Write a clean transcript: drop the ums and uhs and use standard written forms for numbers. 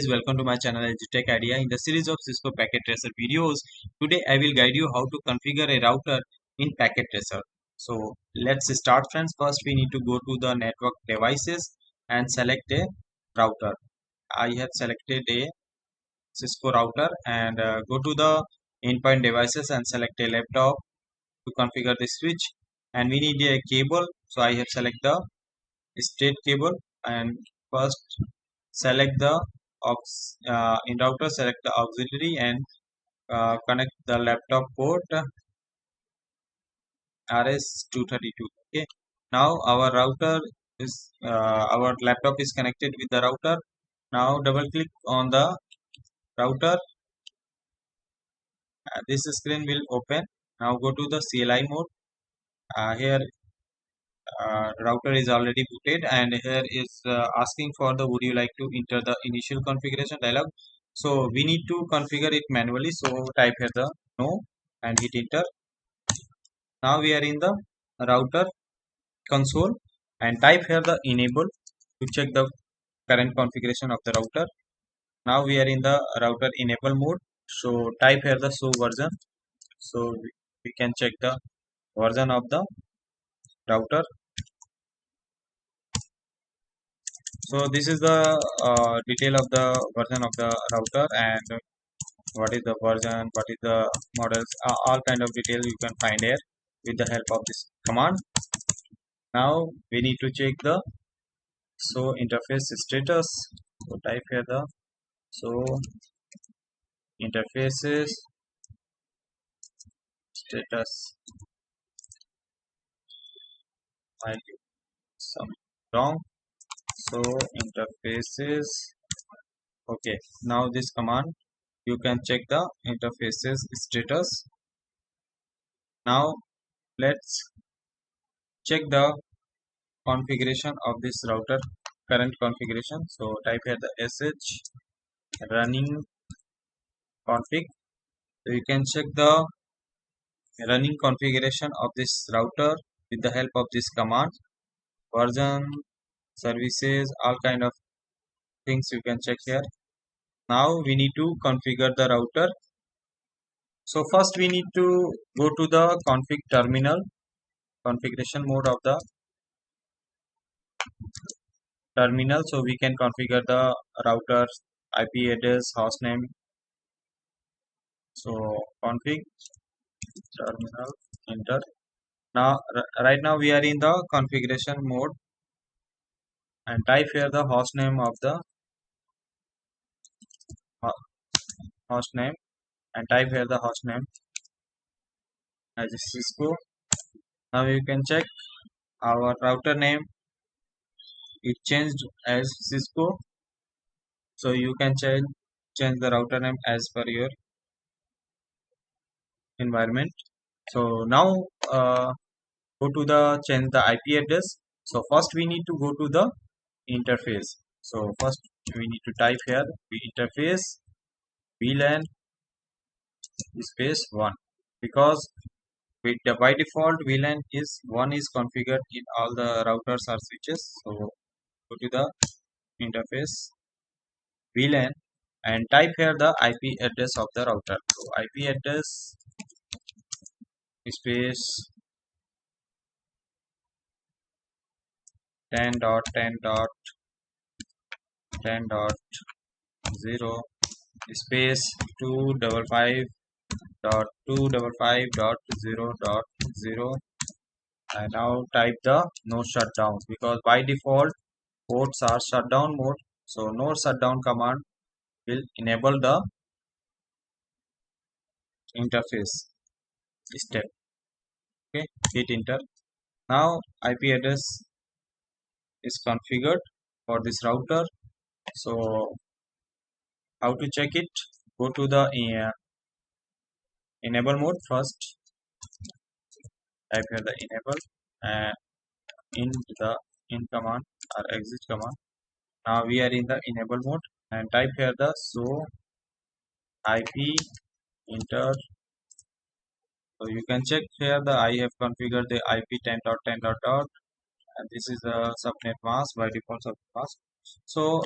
Welcome to my channel EdutechIdea. In the series of Cisco Packet Tracer videos, today I will guide you how to configure a router in Packet Tracer. So let's start, friends. First we need to go to the network devices and select a router. I have selected a Cisco router and go to the endpoint devices and select a laptop to configure the switch, and we need a cable. So I have select the straight cable, and first select the in router, select the auxiliary and connect the laptop port RS232. Okay, now our laptop is connected with the router. Now double click on the router. This screen will open. Now go to the CLI mode. Here router is already booted, and here is asking for the would you like to enter the initial configuration dialog. So we need to configure it manually, so type here the no and hit enter. Now we are in the router console and type here the enable to check the current configuration of the router. Now we are in the router enable mode, so type here the show version, so we can check the version of the router. So this is the detail of the version of the router, and what is the version, what is the models, all kind of detail you can find here with the help of this command. Now we need to check the show interface status. So type here the show interfaces status. I did some wrong. So interfaces. Okay, now this command you can check the interfaces status. Now let's check the configuration of this router, current configuration. So type here the sh running config. So you can check the running configuration of this router with the help of this command. Version, services, all kind of things you can check here. Now we need to configure the router. So first we need to go to the config terminal, configuration mode of the terminal, so we can configure the router IP address, hostname. So config terminal, enter. Now right now we are in the configuration mode, and type here the hostname of the hostname, and type here the hostname as Cisco. Now you can check our router name, it changed as Cisco, so you can change the router name as per your environment. So now go to the change the IP address. So first we need to go to the interface. So first we need to type here interface VLAN space 1, because by default VLAN is 1 is configured in all the routers or switches. So go to the interface VLAN and type here the IP address of the router. So IP address space 10.10.10.0 space 255.255.0.0, and now type the no shutdown, because by default ports are shutdown mode, so no shutdown command will enable the interface step. Okay, hit enter. Now IP address is configured for this router. So how to check it? Go to the enable mode first, type here the enable and in the in command or exit command. Now we are in the enable mode and type here the show IP enter. So you can check here the I have configured the IP 10.10. And this is the subnet mask, by default subnet mask. So